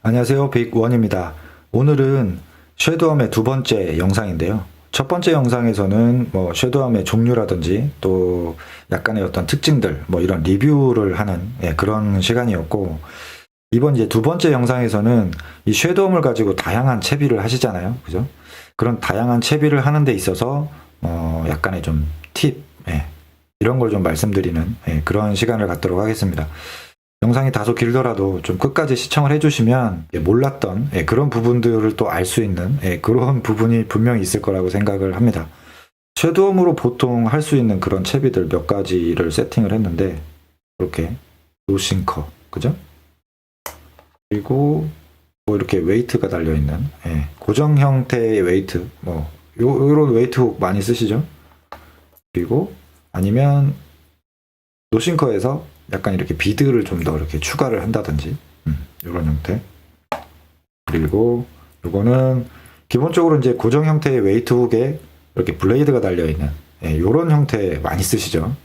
안녕하세요. 빅원입니다. 오늘은 섀도우암의 두 번째 영상인데요. 첫 번째 영상에서는 섀도우암의 종류라든지 또 약간의 어떤 특징들 이런 리뷰를 하는 그런 시간이었고, 이번 이제 두 번째 영상에서는 이 섀도우암을 가지고 다양한 채비를 하시잖아요. 그죠? 그런 다양한 채비를 하는 데 있어서 약간의 좀 팁, 이런 걸 좀 말씀드리는 그런 시간을 갖도록 하겠습니다. 영상이 다소 길더라도 좀 끝까지 시청을 해주시면 몰랐던 그런 부분들을 또 알 수 있는 그런 부분이 분명히 있을 거라고 생각을 합니다. 섀도우암으로 보통 할 수 있는 그런 채비들 몇 가지를 세팅을 했는데, 이렇게 노싱커, 그죠? 그리고 이렇게 웨이트가 달려있는 고정 형태의 웨이트, 요런 웨이트 훅 많이 쓰시죠? 그리고 아니면 노싱커에서 약간 이렇게 비드를 좀 더 이렇게 추가를 한다든지, 이런 형태. 그리고 요거는 기본적으로 이제 고정 형태의 웨이트 훅에 이렇게 블레이드가 달려있는 요런 형태 많이 쓰시죠.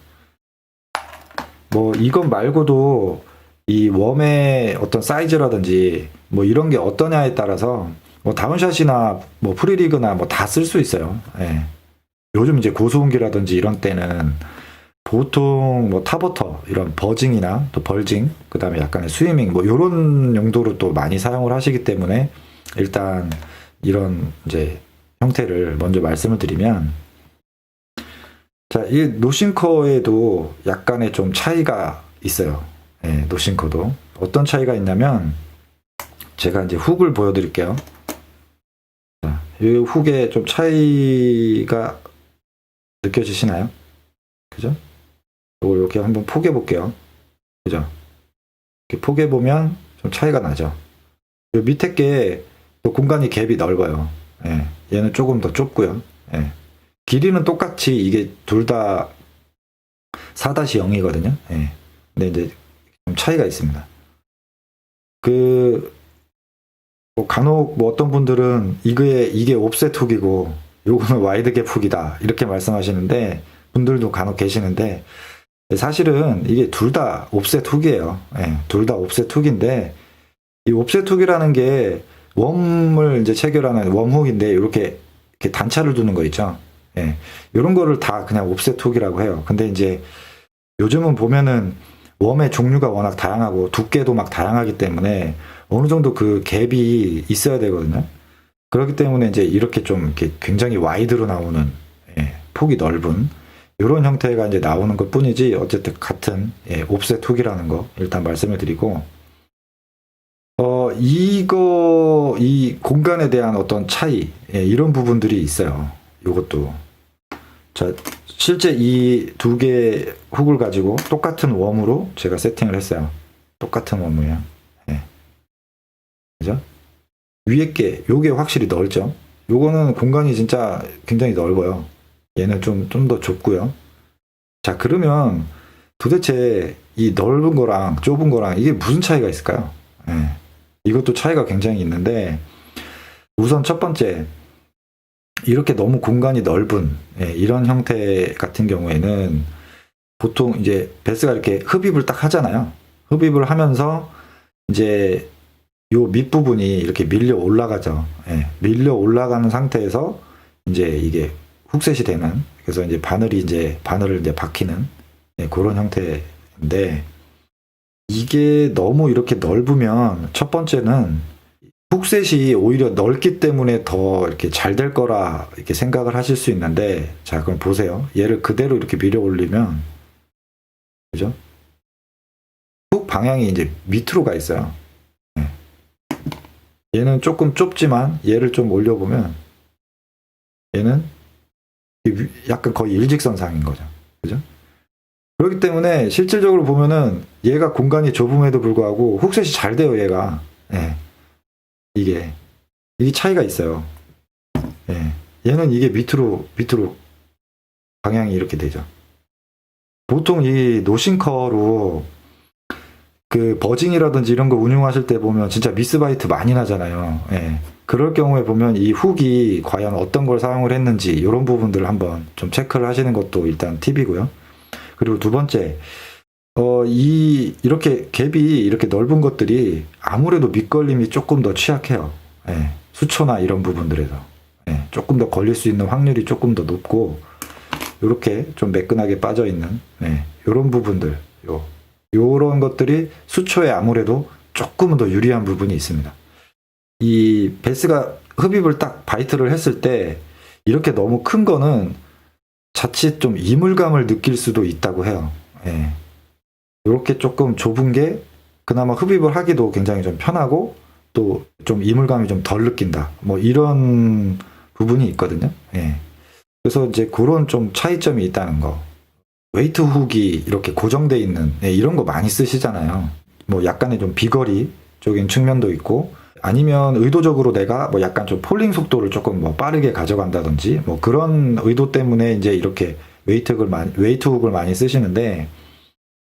이건 말고도 이 웜의 어떤 사이즈라든지 이런 게 어떠냐에 따라서 다운샷이나 프리리그나 다 쓸 수 있어요. 요즘 이제 고소음기라든지 이런 때는 보통 타버터 이런 버징이나 또 벌징, 그 다음에 약간의 스위밍 요런 용도로 또 많이 사용을 하시기 때문에, 일단 이런 이제 형태를 먼저 말씀을 드리면, 자, 이 노싱커에도 약간의 좀 차이가 있어요. 노싱커도 어떤 차이가 있냐면, 제가 이제 훅을 보여드릴게요. 자, 이 훅에 좀 차이가 느껴지시나요? 그죠? 이걸 이렇게 한번 포개 볼게요. 그죠? 이렇게 포개 보면 좀 차이가 나죠. 이 밑에 게 또 공간이 갭이 넓어요. 얘는 조금 더 좁고요. 길이는 똑같이 이게 둘 다 4-0이거든요. 근데 이제 좀 차이가 있습니다. 간혹 어떤 분들은 이게 옵셋 훅이고 요거는 와이드 갭 훅이다 이렇게 말씀하시는데, 분들도 간혹 계시는데, 사실은 이게 둘 다 옵셋 훅이에요. 둘 다 옵셋 훅인데, 이 옵셋 훅이라는 게 웜을 이제 체결하는 웜훅인데, 이렇게 단차를 두는 거 있죠. 이런 거를 다 그냥 옵셋 훅이라고 해요. 근데 이제 요즘은 보면은 웜의 종류가 워낙 다양하고 두께도 막 다양하기 때문에 어느 정도 그 갭이 있어야 되거든요. 그렇기 때문에 이제 이렇게 좀 이렇게 굉장히 와이드로 나오는, 폭이 넓은 이런 형태가 이제 나오는 것 뿐이지, 어쨌든 같은 옵셋 훅이라는 거 일단 말씀을 드리고, 이 공간에 대한 어떤 차이, 이런 부분들이 있어요. 이것도. 자, 실제 이 두 개의 훅을 가지고 똑같은 웜으로 제가 세팅을 했어요. 똑같은 웜이에요. 그죠? 위에 요게 확실히 넓죠? 요거는 공간이 진짜 굉장히 넓어요. 얘는 좀 더 좁고요. 자, 그러면 도대체 이 넓은 거랑 좁은 거랑 이게 무슨 차이가 있을까요? 이것도 차이가 굉장히 있는데, 우선 첫 번째, 이렇게 너무 공간이 넓은 이런 형태 같은 경우에는 보통 이제 베스가 이렇게 흡입을 딱 하잖아요. 흡입을 하면서 이제 요 밑부분이 이렇게 밀려 올라가죠. 밀려 올라가는 상태에서 이제 이게 훅셋이 되는, 그래서 이제 바늘을 이제 박히는 그런 형태인데, 이게 너무 이렇게 넓으면 첫 번째는 훅셋이 오히려 넓기 때문에 더 이렇게 잘 될 거라 이렇게 생각을 하실 수 있는데, 자, 그럼 보세요. 얘를 그대로 이렇게 밀어 올리면, 그죠? 훅 방향이 이제 밑으로 가 있어요. 얘는 조금 좁지만 얘를 좀 올려보면 얘는 약간 거의 일직선상인 거죠. 그죠? 그렇기 때문에 실질적으로 보면은 얘가 공간이 좁음에도 불구하고 훅셋이 잘 돼요, 얘가. 이게 차이가 있어요. 얘는 이게 밑으로 방향이 이렇게 되죠. 보통 이 노싱커로 그 버징이라든지 이런 거 운용하실 때 보면 진짜 미스바이트 많이 나잖아요. 그럴 경우에 보면 이 훅이 과연 어떤 걸 사용을 했는지 이런 부분들을 한번 좀 체크를 하시는 것도 일단 팁이고요. 그리고 두 번째, 이렇게 갭이 이렇게 넓은 것들이 아무래도 밑걸림이 조금 더 취약해요. 예, 수초나 이런 부분들에서. 예, 조금 더 걸릴 수 있는 확률이 조금 더 높고, 이렇게 좀 매끈하게 빠져 있는, 예, 요런 부분들, 요런 것들이 수초에 아무래도 조금은 더 유리한 부분이 있습니다. 이 베스가 흡입을 딱 바이트를 했을 때, 이렇게 너무 큰 거는 자칫 좀 이물감을 느낄 수도 있다고 해요. 예. 이렇게 조금 좁은 게 그나마 흡입을 하기도 굉장히 좀 편하고 또 좀 이물감이 좀 덜 느낀다. 뭐 이런 부분이 있거든요. 예. 그래서 이제 그런 좀 차이점이 있다는 거. 웨이트 훅이 이렇게 고정돼 있는, 예, 이런 거 많이 쓰시잖아요. 뭐 약간의 좀 비거리적인 측면도 있고, 아니면 의도적으로 내가 뭐 약간 좀 폴링 속도를 조금 뭐 빠르게 가져간다든지 뭐 그런 의도 때문에 이제 이렇게 웨이트 훅을 많이 쓰시는데,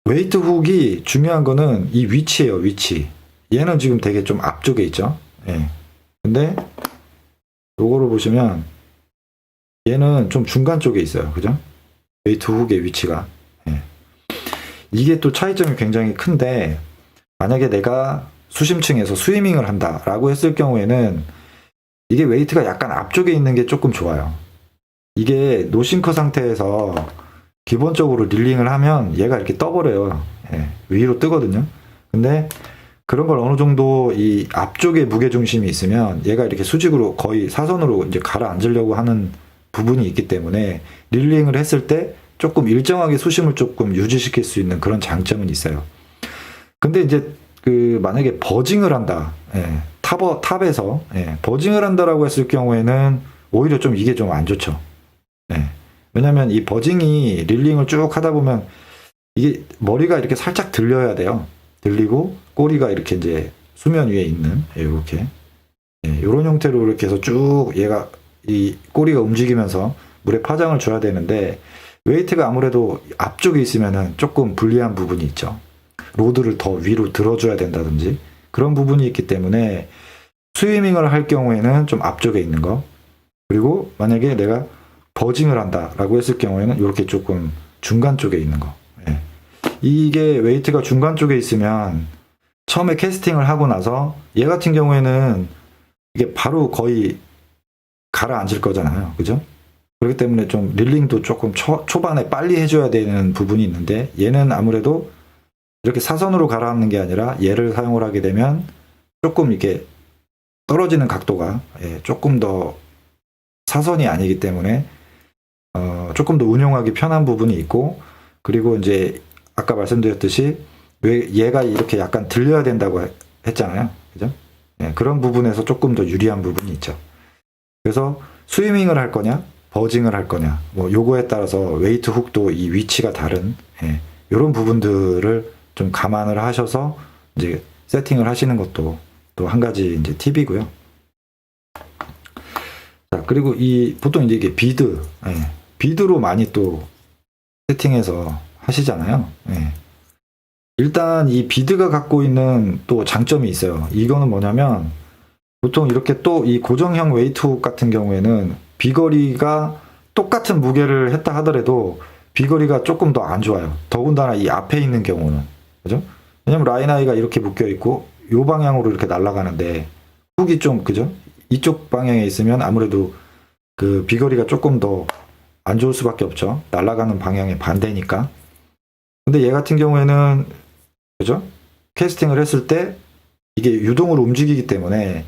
웨이트 훅이 중요한 거는 이 위치예요, 위치. 얘는 지금 되게 좀 앞쪽에 있죠. 예. 근데 요거를 보시면 얘는 좀 중간 쪽에 있어요. 그죠? 웨이트 훅의 위치가. 예. 이게 또 차이점이 굉장히 큰데, 만약에 내가 수심층에서 스위밍을 한다라고 했을 경우에는 이게 웨이트가 약간 앞쪽에 있는 게 조금 좋아요. 이게 노싱커 상태에서 기본적으로 릴링을 하면 얘가 이렇게 떠버려요. 예, 위로 뜨거든요. 근데 그런 걸 어느 정도 이 앞쪽에 무게중심이 있으면 얘가 이렇게 수직으로 거의 사선으로 이제 가라앉으려고 하는 부분이 있기 때문에 릴링을 했을 때 조금 일정하게 수심을 조금 유지시킬 수 있는 그런 장점은 있어요. 근데 이제 만약에 버징을 한다. 예, 탑에서 예, 버징을 한다라고 했을 경우에는 오히려 좀 이게 좀 안 좋죠. 예. 왜냐면 이 버징이 릴링을 쭉 하다 보면 이게 머리가 이렇게 살짝 들려야 돼요. 들리고 꼬리가 이렇게 이제 수면 위에 있는, 이렇게, 예, 이런 형태로 이렇게 해서 쭉 얘가 이 꼬리가 움직이면서 물에 파장을 줘야 되는데, 웨이트가 아무래도 앞쪽에 있으면은 조금 불리한 부분이 있죠. 로드를 더 위로 들어줘야 된다든지 그런 부분이 있기 때문에 스위밍을 할 경우에는 좀 앞쪽에 있는 거, 그리고 만약에 내가 버징을 한다라고 했을 경우에는 이렇게 조금 중간 쪽에 있는 거. 예. 이게 웨이트가 중간 쪽에 있으면 처음에 캐스팅을 하고 나서 얘 같은 경우에는 이게 바로 거의 가라앉을 거잖아요. 그죠? 그렇기 때문에 좀 릴링도 조금 초반에 빨리 해줘야 되는 부분이 있는데, 얘는 아무래도 이렇게 사선으로 가라앉는 게 아니라 얘를 사용을 하게 되면 조금 이렇게 떨어지는 각도가, 예, 조금 더 사선이 아니기 때문에 조금 더 운용하기 편한 부분이 있고, 그리고 이제 아까 말씀드렸듯이 왜 얘가 이렇게 약간 들려야 된다고 했잖아요. 그죠? 예, 그런 부분에서 조금 더 유리한 부분이 있죠. 그래서 스위밍을 할 거냐, 버징을 할 거냐, 뭐 요거에 따라서 웨이트 훅도 이 위치가 다른, 예, 이런 부분들을 좀 감안을 하셔서 이제 세팅을 하시는 것도 또 한 가지 이제 팁이고요. 자, 그리고 보통 이제 이게 비드, 예, 비드로 많이 또 세팅해서 하시잖아요. 예. 일단 이 비드가 갖고 있는 또 장점이 있어요. 이거는 뭐냐면, 보통 이렇게 또 이 고정형 웨이트 훅 같은 경우에는 비거리가 똑같은 무게를 했다 하더라도 비거리가 조금 더 안 좋아요. 더군다나 이 앞에 있는 경우는. 그죠? 왜냐면 라인하이가 이렇게 묶여 있고 요 방향으로 이렇게 날아가는데, 훅이 좀, 그죠? 이쪽 방향에 있으면 아무래도 그 비거리가 조금 더 안 좋을 수밖에 없죠. 날아가는 방향의 반대니까. 근데 얘 같은 경우에는, 그죠? 캐스팅을 했을 때 이게 유동으로 움직이기 때문에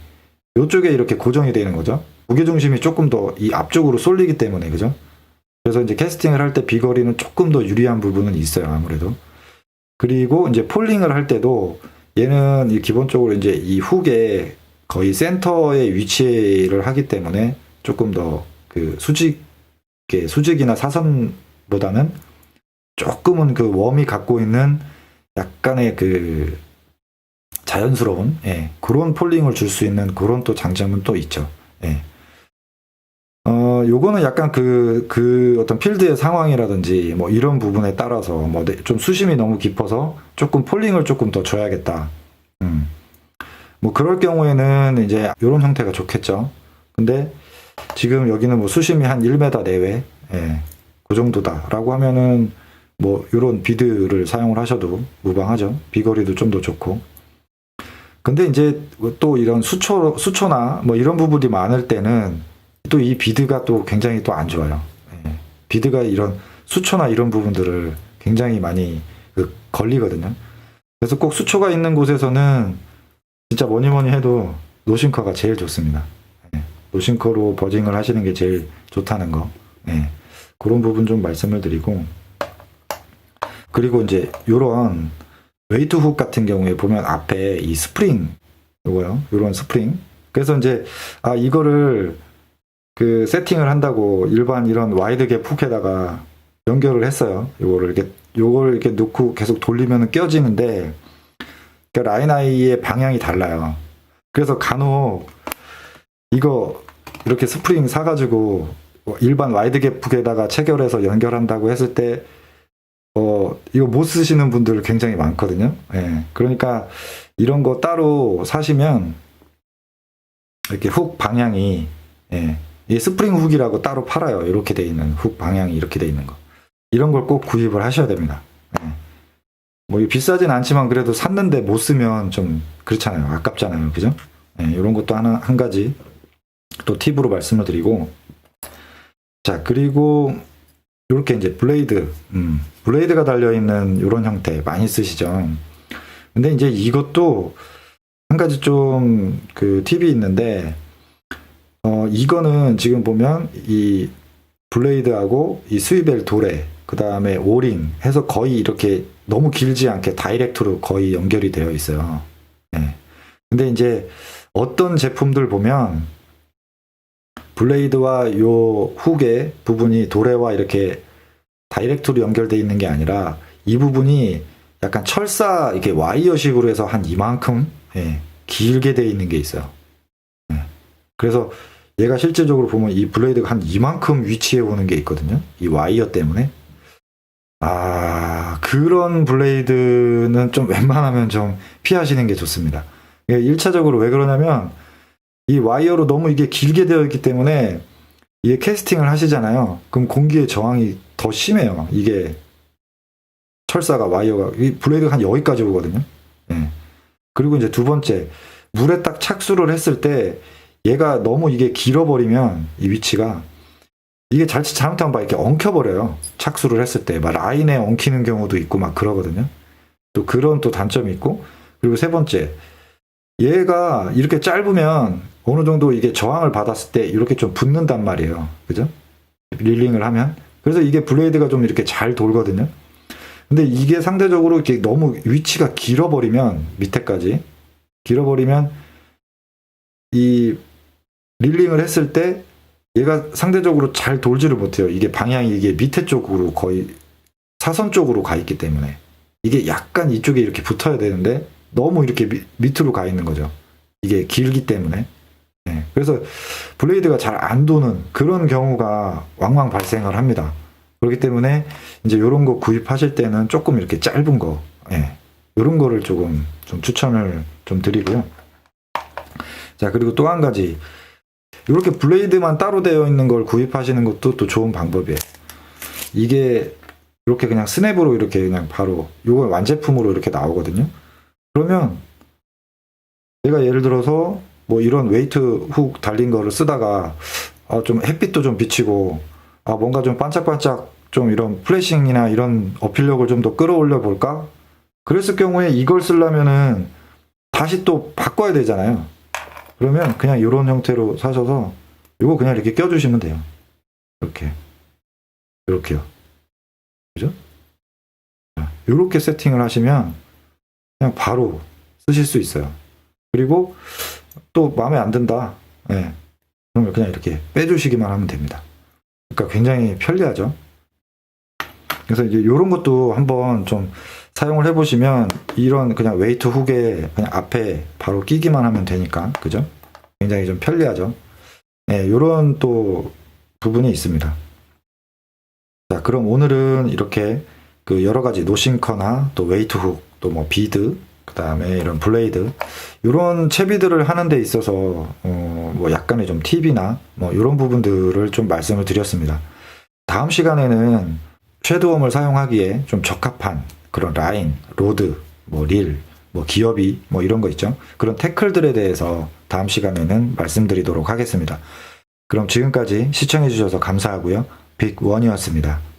이쪽에 이렇게 고정이 되는 거죠. 무게중심이 조금 더 이 앞쪽으로 쏠리기 때문에, 그죠? 그래서 이제 캐스팅을 할 때 비거리는 조금 더 유리한 부분은 있어요, 아무래도. 그리고 이제 폴링을 할 때도 얘는 기본적으로 이제 이 훅의 거의 센터에 위치를 하기 때문에 조금 더 그 수직이나 사선보다는 조금은 그 웜이 갖고 있는 약간의 그 자연스러운, 예, 그런 폴링을 줄 수 있는 그런 또 장점은 또 있죠. 예. 요거는 약간 어떤 필드의 상황이라든지 뭐 이런 부분에 따라서 뭐 좀 수심이 너무 깊어서 조금 폴링을 조금 더 줘야겠다. 뭐 그럴 경우에는 이제 이런 형태가 좋겠죠. 근데 지금 여기는 뭐 수심이 한 1m 내외, 예, 그 정도다라고 하면은 뭐 이런 비드를 사용을 하셔도 무방하죠. 비거리도 좀 더 좋고. 근데 이제 또 이런 수초나 뭐 이런 부분이 많을 때는 또 이 비드가 또 굉장히 또 안 좋아요. 예. 비드가 이런 수초나 이런 부분들을 굉장히 많이 걸리거든요. 그래서 꼭 수초가 있는 곳에서는 진짜 뭐니 뭐니 해도 노싱커가 제일 좋습니다. 예. 노싱커로 버징을 하시는 게 제일 좋다는 거. 예. 그런 부분 좀 말씀을 드리고, 그리고 이제 요런 웨이트 훅 같은 경우에 보면 앞에 이 스프링, 요거요. 요런 스프링. 그래서 이제, 이거를 그 세팅을 한다고 일반 이런 와이드 갭 훅에다가 연결을 했어요. 요걸 이렇게 놓고 계속 돌리면 껴지는데, 그러니까 라인 아이의 방향이 달라요. 그래서 간혹 이거 이렇게 스프링 사가지고 일반 와이드 갭 훅에다가 체결해서 연결한다고 했을 때, 이거 못 쓰시는 분들 굉장히 많거든요. 예. 그러니까 이런 거 따로 사시면 이렇게 훅 방향이, 예. 이 스프링 훅이라고 따로 팔아요. 이렇게 돼 있는 훅 방향이 이렇게 돼 있는 거. 이런 걸 꼭 구입을 하셔야 됩니다. 예. 뭐 비싸진 않지만 그래도 샀는데 못 쓰면 좀 그렇잖아요. 아깝잖아요. 그죠? 예. 이런 것도 한 가지 또 팁으로 말씀을 드리고, 자, 그리고 이렇게 이제 블레이드가 달려있는 이런 형태 많이 쓰시죠. 근데 이제 이것도 한 가지 좀 그 팁이 있는데, 이거는 지금 보면 이 블레이드하고 이 스위벨 도레, 그 다음에 오링 해서 거의 이렇게 너무 길지 않게 다이렉트로 거의 연결이 되어 있어요. 네. 근데 이제 어떤 제품들 보면 블레이드와 요 훅의 부분이 도레와 이렇게 다이렉트로 연결되어 있는 게 아니라 이 부분이 약간 철사 이렇게 와이어식으로 해서 한 이만큼, 예, 길게 되어 있는 게 있어요. 예. 그래서 얘가 실제적으로 보면 이 블레이드가 한 이만큼 위치에 오는 게 있거든요. 이 와이어 때문에. 그런 블레이드는 좀 웬만하면 좀 피하시는 게 좋습니다. 1차적으로 왜 그러냐면 이 와이어로 너무 이게 길게 되어 있기 때문에 이게 캐스팅을 하시잖아요. 그럼 공기의 저항이 더 심해요. 이게 철사가 와이어가 이 블레이드가 한 여기까지 오거든요. 예. 그리고 이제 두 번째, 물에 딱 착수를 했을 때 얘가 너무 이게 길어버리면 이 위치가 이게 잘못하면 막 이렇게 엉켜버려요. 착수를 했을 때 막 라인에 엉키는 경우도 있고 막 그러거든요. 또 그런 또 단점이 있고, 그리고 세 번째, 얘가 이렇게 짧으면 어느 정도 이게 저항을 받았을 때 이렇게 좀 붙는단 말이에요. 그죠? 릴링을 하면. 그래서 이게 블레이드가 좀 이렇게 잘 돌거든요. 근데 이게 상대적으로 이렇게 너무 위치가 길어버리면, 밑에까지 길어버리면 이 릴링을 했을 때 얘가 상대적으로 잘 돌지를 못해요. 이게 방향이 이게 밑에 쪽으로 거의 사선 쪽으로 가 있기 때문에 이게 약간 이쪽에 이렇게 붙어야 되는데 너무 이렇게 밑으로 가 있는 거죠. 이게 길기 때문에. 네. 그래서 블레이드가 잘 안 도는 그런 경우가 왕왕 발생을 합니다. 그렇기 때문에 이제 이런 거 구입하실 때는 조금 이렇게 짧은 거, 예, 이런 거를 조금 좀 추천을 좀 드리고요. 자, 그리고 또 한 가지, 이렇게 블레이드만 따로 되어 있는 걸 구입하시는 것도 또 좋은 방법이에요. 이게 이렇게 그냥 스냅으로 이렇게 그냥 바로 이거 완제품으로 이렇게 나오거든요. 그러면 내가 예를 들어서 뭐 이런 웨이트 훅 달린 거를 쓰다가 좀 햇빛도 좀 비치고 뭔가 좀 반짝반짝 좀 이런 플래싱이나 이런 어필력을 좀 더 끌어올려 볼까? 그랬을 경우에 이걸 쓰려면은 다시 또 바꿔야 되잖아요. 그러면 그냥 이런 형태로 사셔서 이거 그냥 이렇게 껴주시면 돼요. 이렇게요. 그죠? 이렇게 세팅을 하시면 그냥 바로 쓰실 수 있어요. 그리고 또 마음에 안 든다. 네. 그러면 그냥 이렇게 빼주시기만 하면 됩니다. 그러니까 굉장히 편리하죠. 그래서 이제 이런 것도 한번 좀 사용을 해보시면 이런 그냥 웨이트 훅에 그냥 앞에 바로 끼기만 하면 되니까, 그죠? 굉장히 좀 편리하죠. 네, 이런 또 부분이 있습니다. 자, 그럼 오늘은 이렇게 그 여러 가지 노싱커나 또 웨이트 훅, 또 뭐 비드, 그 다음에 이런 블레이드, 이런 채비들을 하는 데 있어서 뭐 약간의 좀 팁이나 뭐 이런 부분들을 좀 말씀을 드렸습니다. 다음 시간에는 섀도우웜을 사용하기에 좀 적합한 그런 라인, 로드, 뭐 릴, 뭐 기어비 뭐 이런 거 있죠. 그런 태클들에 대해서 다음 시간에는 말씀드리도록 하겠습니다. 그럼 지금까지 시청해 주셔서 감사하고요. 빅원이었습니다.